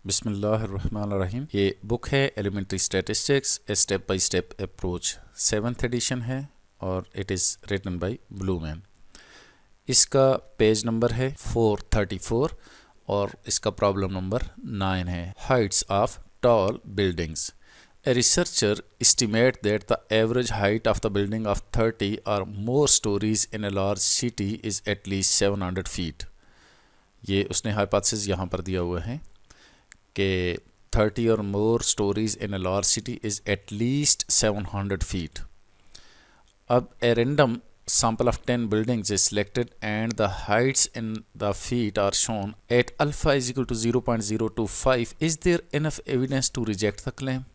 बिस्मिल्लाहिर्रहमानिर्रहीम। ये बुक है elementary statistics a step by step approach, 7th edition है और it is written by Bluman. इसका पेज नंबर है 434 और इसका प्रॉब्लम नंबर 9 है। Heights of tall buildings. A researcher estimates that the average height of the building of 30 or more stories in a large city is at least 700 feet. ये उसने hypothesis यहाँ पर दिया हुआ है कि 30 or more stories in a large city is at least 700 feet. अब a random sample of 10 buildings is selected and the heights in the feet are shown at alpha is equal to 0.025. Is there enough evidence to reject the claim?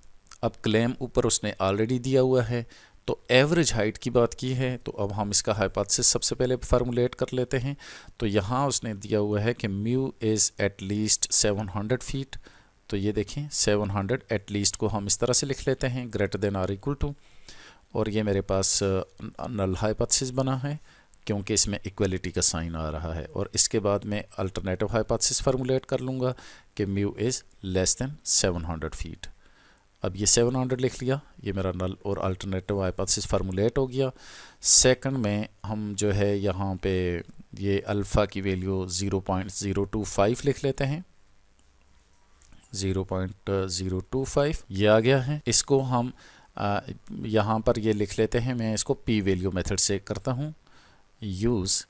अब claim ऊपर उसने already दिया हुआ है, तो average height की बात की है, तो अब हम इसका हाइपोथेसिस सबसे पहले फार्मूलेट कर लेते हैं। तो यहाँ उसने दिया हुआ है कि mu is at least 700 feet. तो ये देखें 700 एट लीस्ट को हम इस तरह से लिख लेते हैं, greater than or equal to, और ये मेरे पास नल हाइपोथेसिस बना है क्योंकि इसमें इक्वलिटी का साइन आ रहा है। और इसके बाद मैं अल्टरनेटिव हाइपोथेसिस फार्मूलेट कर लूँगा कि mu is less then 700 feet. अब ये 700 लिख लिया, ये मेरा नल और अल्टरनेटिव हाइपोथेसिस फार्मूलेट हो गया। सेकंड में हम जो है यहाँ पे ये अल्फ़ा की वैल्यू 0.025 लिख लेते हैं, 0.025 ये आ गया है। इसको हम यहाँ पर ये लिख लेते हैं, मैं इसको पी वैल्यू मेथड से करता हूँ, यूज़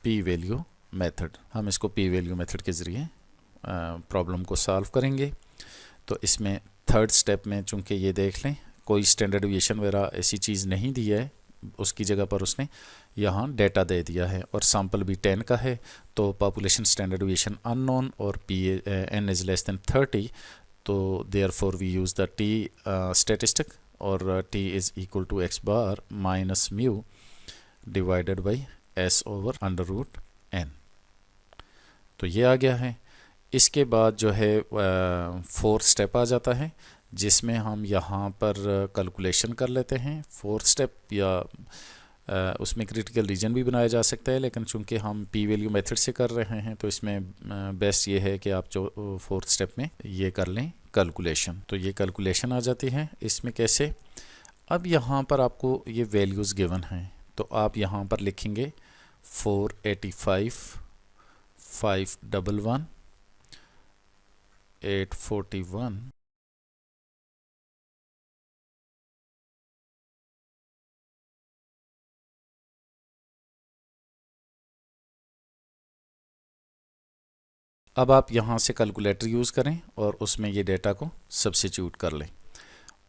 पी वैल्यू मेथड। हम इसको पी वैल्यू मेथड के ज़रिए प्रॉब्लम को सॉल्व करेंगे। तो इसमें थर्ड स्टेप में चूँकि ये देख लें कोई स्टैंडर्ड डिवीएशन वगैरह ऐसी चीज़ नहीं दी है, उसकी जगह पर उसने यहाँ डेटा दे दिया है और सैम्पल भी 10 का है। तो पॉपुलेशन स्टैंडर्ड डिवीएशन अननोन और P N is less than 30, तो therefore we use the T statistic और T is equal to X bar minus mu divided by S over under root N. तो ये आ गया है। इसके बाद जो है फोर्थ स्टेप आ जाता है जिसमें हम यहाँ पर कैलकुलेशन कर लेते हैं। फोर्थ स्टेप या उसमें क्रिटिकल रीजन भी बनाया जा सकता है, लेकिन चूंकि हम पी वैल्यू मेथड से कर रहे हैं तो इसमें बेस्ट ये है कि आप जो फोर्थ स्टेप में ये कर लें कैलकुलेशन। तो ये कैलकुलेशन आ जाती है। इसमें कैसे, अब यहाँ पर आपको ये वैल्यूज़ गिवन हैं, तो आप यहाँ पर लिखेंगे 485, 511, 841, अब आप यहाँ से कैलकुलेटर यूज़ करें और उसमें ये डेटा को सब्स्टिट्यूट कर लें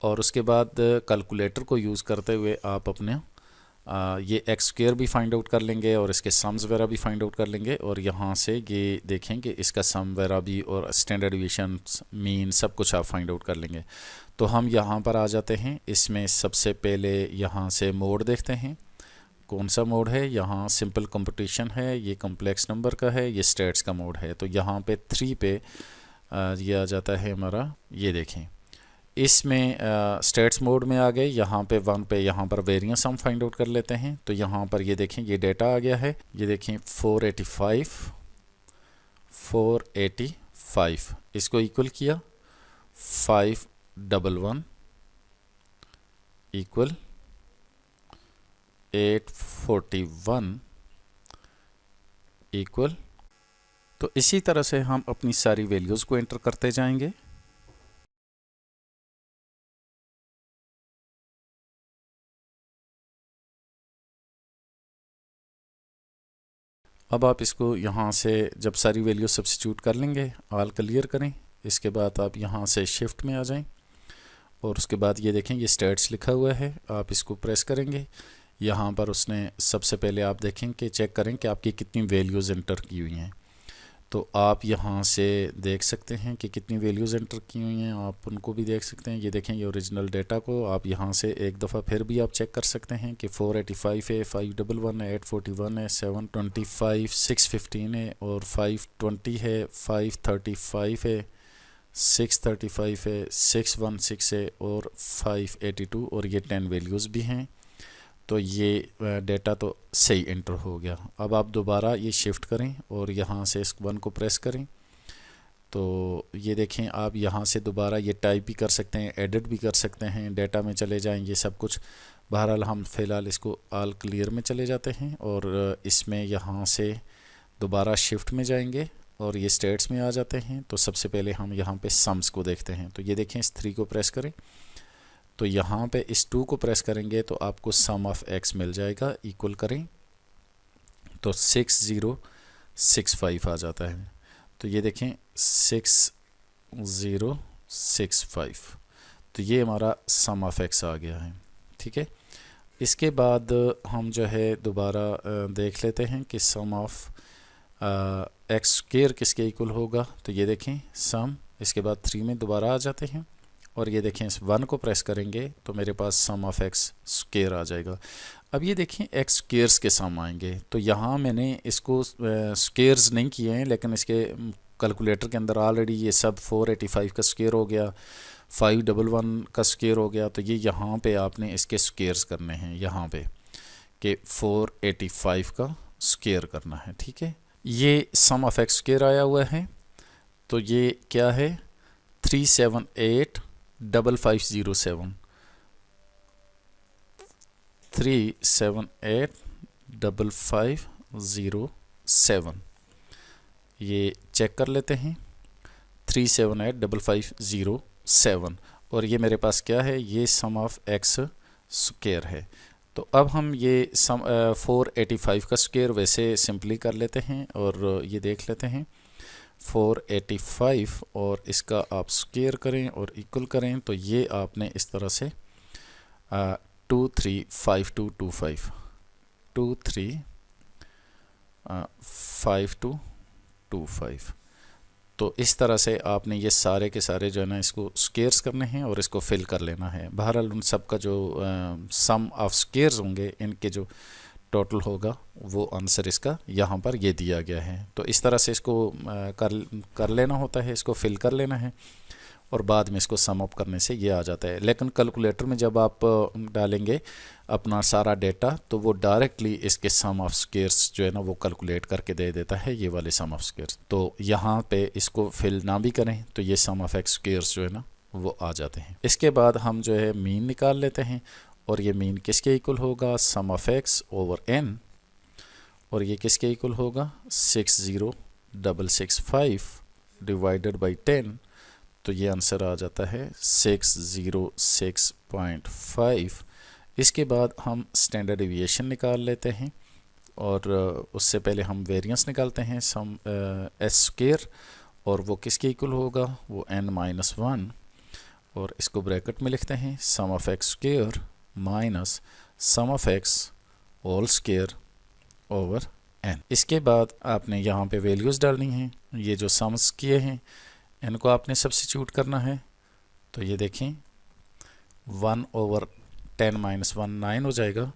और उसके बाद कैलकुलेटर को यूज़ करते हुए आप अपने ये एक्स स्क्वायर भी फाइंड आउट कर लेंगे और इसके सम्स वगैरह भी फाइंड आउट कर लेंगे और यहाँ से ये देखें कि इसका सम वगैरह भी और स्टैंडर्ड डिवीएशन मीन सब कुछ आप फाइंड आउट कर लेंगे। तो हम यहाँ पर आ जाते हैं। इसमें सबसे पहले यहाँ से मोड देखते हैं, कौन सा मोड है। यहाँ सिंपल कंपटीशन है, ये कम्प्लेक्स नंबर का है, ये स्टेट्स का मोड है। तो यहाँ पे 3 पे ये आ जाता है हमारा, ये देखें इसमें स्टेट्स मोड में आ गए। यहाँ पे 1 पे यहाँ पर वेरिएंस हम फाइंड आउट कर लेते हैं। तो यहाँ पर ये देखें ये डेटा आ गया है, ये देखें 485, 485 इसको इक्वल किया 511 इक्वल 841 इक्वल। तो इसी तरह से हम अपनी सारी वैल्यूज़ को एंटर करते जाएंगे। अब आप इसको यहाँ से जब सारी वैल्यू सब्स्टिट्यूट कर लेंगे, ऑल क्लियर करें, इसके बाद आप यहाँ से शिफ्ट में आ जाएं और उसके बाद ये देखें ये स्टेट्स लिखा हुआ है, आप इसको प्रेस करेंगे। यहाँ पर उसने सबसे पहले आप देखें कि चेक करें कि आपकी कितनी वैल्यूज़ एंटर की हुई हैं। तो आप यहाँ से देख सकते हैं कि कितनी वैल्यूज़ एंटर की हुई हैं, आप उनको भी देख सकते हैं। ये देखें ये ओरिजिनल डेटा को आप यहाँ से एक दफ़ा फिर भी आप चेक कर सकते हैं कि 485 है, 511 है, 841 है, 725, 615 है और 520 है, 535 है, 635 है, 616 है और 582 और ये 10 वैल्यूज़ भी हैं। तो ये डेटा तो सही एंटर हो गया। अब आप दोबारा ये शिफ्ट करें और यहाँ से इस 1 को प्रेस करें। तो ये देखें, आप यहाँ से दोबारा ये टाइप भी कर सकते हैं, एडिट भी कर सकते हैं, डेटा में चले जाएं, ये सब कुछ। बहरहाल हम फ़िलहाल इसको ऑल क्लियर में चले जाते हैं और इसमें यहाँ से दोबारा शिफ्ट में जाएंगे और ये स्टेट्स में आ जाते हैं। तो सबसे पहले हम यहाँ पे सम्स को देखते हैं। तो ये देखें, इस 3 को प्रेस करें तो यहाँ पे इस 2 को प्रेस करेंगे तो आपको सम ऑफ x मिल जाएगा। इक्वल करें तो 6065 आ जाता है। तो ये देखें 6065, तो ये हमारा सम ऑफ x आ गया है। ठीक है, इसके बाद हम जो है दोबारा देख लेते हैं कि सम ऑफ एक्स स्क्वायर किसके इक्वल होगा। तो ये देखें सम, इसके बाद 3 में दोबारा आ जाते हैं और ये देखें इस 1 को प्रेस करेंगे तो मेरे पास सम ऑफ एक्स स्क्वायर आ जाएगा। अब ये देखें एक्स स्क्वायर्स के सम आएंगे। तो यहाँ मैंने इसको स्क्वायर्स नहीं किए हैं, लेकिन इसके कैलकुलेटर के अंदर ऑलरेडी ये सब 485 का स्क्वायर हो गया, 511 का स्क्वायर हो गया। तो ये यहाँ पे आपने इसके स्क्वायर्स करने हैं, यहाँ पे कि 485 का स्क्वायर करना है। ठीक है, ये सम ऑफ एक्स स्क्वायर आया हुआ है। तो ये क्या है, 3785507, 3785507। ये चेक कर लेते हैं, 3785507, और ये मेरे पास क्या है, ये सम ऑफ एक्स स्क्वायर है। तो अब हम ये सम 485 का स्क्वायर वैसे सिंपली कर लेते हैं और ये देख लेते हैं 485 और इसका आप स्क्वायर करें और इक्वल करें। तो ये आपने इस तरह से 235225 235225, तो इस तरह से आपने ये सारे के सारे जो है ना इसको स्क्वायर्स करने हैं और इसको फिल कर लेना है। बहरहाल उन सब का जो सम ऑफ स्क्वायर्स होंगे, इनके जो टोटल होगा वो आंसर इसका यहाँ पर ये दिया गया है। तो इस तरह से इसको कर लेना होता है, इसको फिल कर लेना है और बाद में इसको सम अप करने से ये आ जाता है। लेकिन कैलकुलेटर में जब आप डालेंगे अपना सारा डेटा तो वो डायरेक्टली इसके सम ऑफ स्क्वायर्स जो है ना वो कैलकुलेट करके दे देता है, ये वाले सम ऑफ स्क्वायर्स। तो यहाँ पे इसको फिल ना भी करें तो ये सम ऑफ एक्स स्क्वायर्स जो है ना वो आ जाते हैं। इसके बाद हम जो है मीन निकाल लेते हैं और ये मीन किसके इक्वल होगा, सम ऑफ एक्स ओवर एन, और ये किसके इक्वल होगा, 60665 डिवाइडेड बाई 10। तो ये आंसर आ जाता है 606.5। इसके बाद हम स्टैंडर्ड डेविएशन निकाल लेते हैं और उससे पहले हम वेरिएंस निकालते हैं सम एस स्क्वायर, और वो किसके इक्वल होगा, वो n-1, और इसको ब्रैकेट में लिखते हैं sum of X square minus sum of X whole square over n। इसके बाद आपने यहाँ पे वैल्यूज़ डालनी हैं, ये जो सम्स किए हैं इनको आपने सब्स्टिट्यूट करना है। तो ये देखें 1/10 - 1 9 हो जाएगा,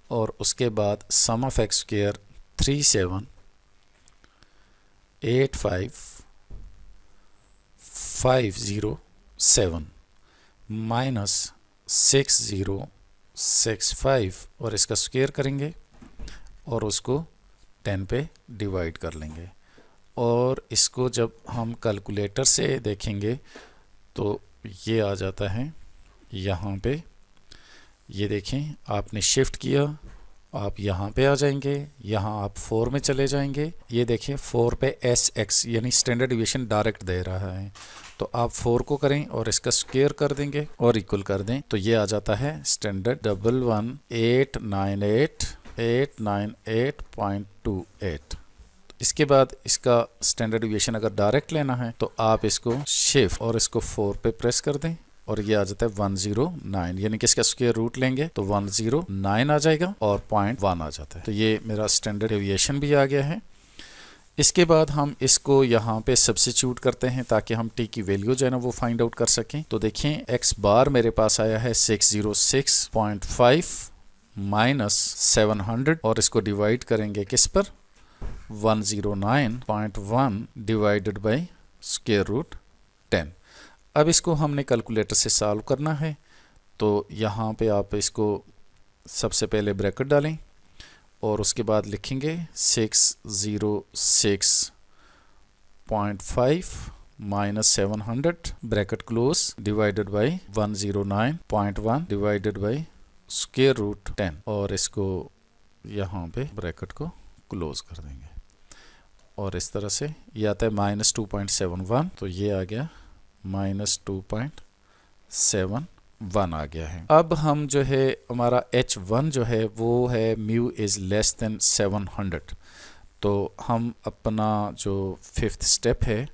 और उसके बाद सम ऑफ एक्स स्क्वायर 3785507 माइनस 6065, और इसका स्क्वायर करेंगे और उसको 10 पे डिवाइड कर लेंगे। और इसको जब हम कैलकुलेटर से देखेंगे तो ये आ जाता है यहाँ पे। ये देखें, आपने शिफ्ट किया, आप यहाँ पे आ जाएंगे, यहाँ आप 4 में चले जाएंगे। ये देखें 4 पे SX यानी स्टैंडर्ड डिवीजन डायरेक्ट दे रहा है, तो आप 4 को करें और इसका स्क्वायर कर देंगे और इक्वल कर दें। तो ये आ जाता है स्टैंडर्ड 11898.28। इसके बाद इसका स्टैंडर्ड डिवीएशन अगर डायरेक्ट लेना है तो आप इसको शिफ्ट और इसको 4 पे प्रेस कर दें और ये आ जाता है 109, यानी कि इसका स्क्वायर रूट लेंगे तो 109 आ जाएगा और 0.1 आ जाता है। तो ये मेरा स्टैंडर्ड डेविएशन भी आ गया है। इसके बाद हम इसको यहाँ पे सब्स्टिट्यूट करते हैं ताकि हम टी की वैल्यू जो है ना वो फाइंड आउट कर सकें। तो देखें एक्स बार मेरे पास आया है 606.5 माइनस 700, और इसको डिवाइड करेंगे किस पर, 109.1 डिवाइडेड बाई स्क्वायर रूट 10। अब इसको हमने कैलकुलेटर से सॉल्व करना है। तो यहाँ पे आप इसको सबसे पहले ब्रैकेट डालें और उसके बाद लिखेंगे 606.5 -700 bracket close divided by 109.1 divided by square root 10 और इसको यहाँ पे ब्रैकेट को क्लोज कर देंगे और इस तरह से ये आता है -2.71 तो ये आ गया -2.71 आ गया है। अब हम जो है हमारा H1 जो है वो है म्यू इज़ लेस देन 700 तो हम अपना जो 5th स्टेप है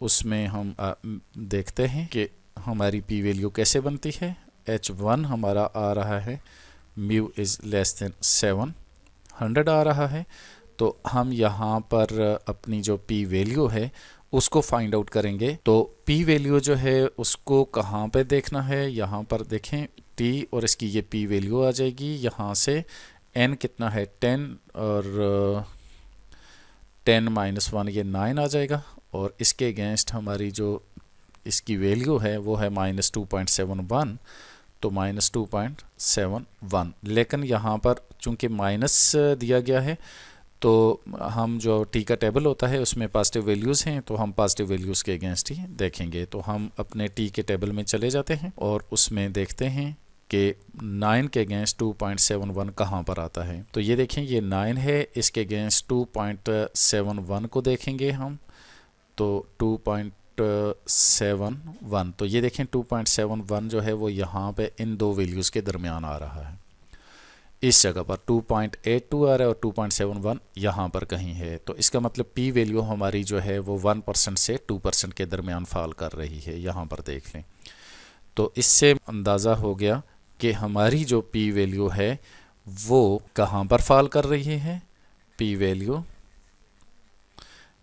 उसमें हम देखते हैं कि हमारी पी वैल्यू कैसे बनती है। H1 हमारा आ रहा है म्यू इज़ लेस देन 700 आ रहा है तो हम यहाँ पर अपनी जो पी वैल्यू है उसको फाइंड आउट करेंगे। तो पी वैल्यू जो है उसको कहाँ पे देखना है, यहाँ पर देखें t और इसकी ये पी वैल्यू आ जाएगी। यहाँ से n कितना है 10 और 10 - 1 ये 9 आ जाएगा और इसके अगेंस्ट हमारी जो इसकी वैल्यू है वो है -2.71 तो -2.71 लेकिन यहाँ पर चूँकि माइनस दिया गया है तो हम जो टी का टेबल होता है उसमें पॉजिटिव वैल्यूज़ हैं तो हम पॉजिटिव वैल्यूज़ के अगेंस्ट ही देखेंगे। तो हम अपने टी के टेबल में चले जाते हैं और उसमें देखते हैं कि 9 के अगेंस्ट 2.71 कहाँ पर आता है। तो ये देखें ये 9 है, इसके अगेंस्ट 2.71 को देखेंगे हम तो 2.71 तो ये देखें 2.71 जो है वो यहाँ पे इन दो वैल्यूज़ के दरमियान आ रहा है। इस जगह पर 2.82 आ रहा है और 2.71 यहाँ पर कहीं है तो इसका मतलब पी वैल्यू हमारी जो है वो 1% से 2% के दरमियान फॉल कर रही है। यहाँ पर देख लें तो इससे अंदाज़ा हो गया कि हमारी जो पी वैल्यू है वो कहाँ पर फॉल कर रही है। P value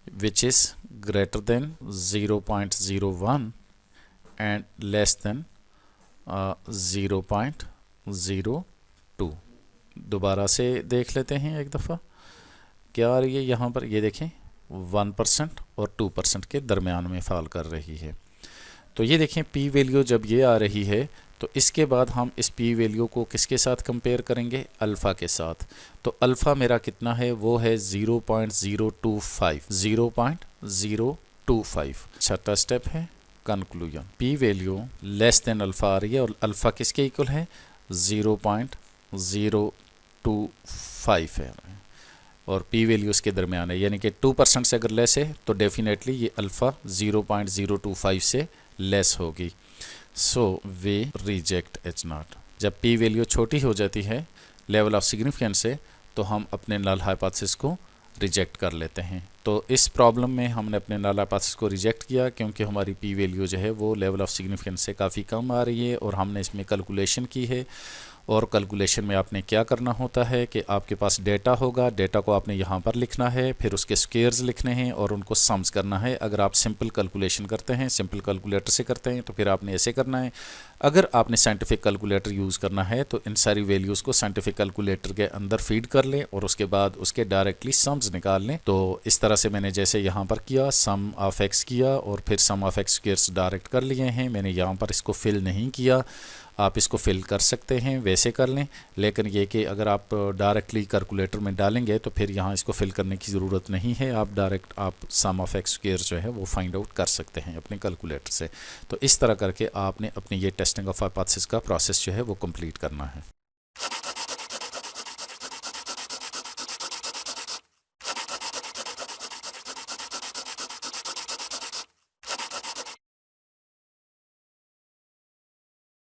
which is greater than 0.01 and less than 0.02। दोबारा से देख लेते हैं एक दफ़ा क्या आ रही है। यहाँ पर ये देखें 1% और 2% के दरमियान में फॉल कर रही है। तो ये देखें पी वैल्यू जब ये आ रही है तो इसके बाद हम इस पी वैल्यू को किसके साथ कंपेयर करेंगे, अल्फ़ा के साथ। तो अल्फ़ा मेरा कितना है वो है 0.025। छठा स्टेप है conclusion. P value less than alpha आ रही है और अल्फ़ा किसके इक्वल है 0.025 है और पी वैल्यू उसके दरमियान है यानी कि 2% से अगर लेस है तो डेफिनेटली ये अल्फ़ा 0.025 से लेस होगी। So we reject H0। जब पी वैल्यू छोटी हो जाती है लेवल ऑफ सिग्निफिकेंस से तो हम अपने नल हाइपोथेसिस को रिजेक्ट कर लेते हैं। तो इस प्रॉब्लम में हमने अपने नल हाइपोथेसिस को रिजेक्ट किया क्योंकि हमारी पी वैल्यू जो है वो लेवल ऑफ सिग्निफिकेंस से काफ़ी कम आ रही है और हमने इसमें कैलकुलेशन की है। और कैलकुलेशन में आपने क्या करना होता है कि आपके पास डेटा होगा, डेटा को आपने यहाँ पर लिखना है, फिर उसके स्क्वेयर्स लिखने हैं और उनको सम्स करना है। अगर आप सिंपल कैलकुलेशन करते हैं, सिंपल कैलकुलेटर से करते हैं तो फिर आपने ऐसे करना है। अगर आपने साइंटिफिक कैलकुलेटर यूज़ करना है तो इन सारी वैल्यूज़ को साइंटिफिक कैलकुलेटर के अंदर फीड कर लें और उसके बाद उसके डायरेक्टली सम्स निकाल लें। तो इस तरह से मैंने जैसे यहाँ पर किया, सम ऑफ एक्स किया और फिर सम ऑफ एक्स स्क्वेयर्स डायरेक्ट कर लिए हैं। मैंने यहाँ पर इसको फिल नहीं किया, आप इसको फिल कर सकते हैं, वैसे कर लें। लेकिन ये कि अगर आप डायरेक्टली कैलकुलेटर में डालेंगे तो फिर यहाँ इसको फिल करने की ज़रूरत नहीं है। आप डायरेक्ट आप सम ऑफ एक्स स्क्वायर जो है वो फाइंड आउट कर सकते हैं अपने कैलकुलेटर से। तो इस तरह करके आपने अपनी ये टेस्टिंग ऑफ हाइपोथेसिस का प्रोसेस जो है वो कंप्लीट करना है।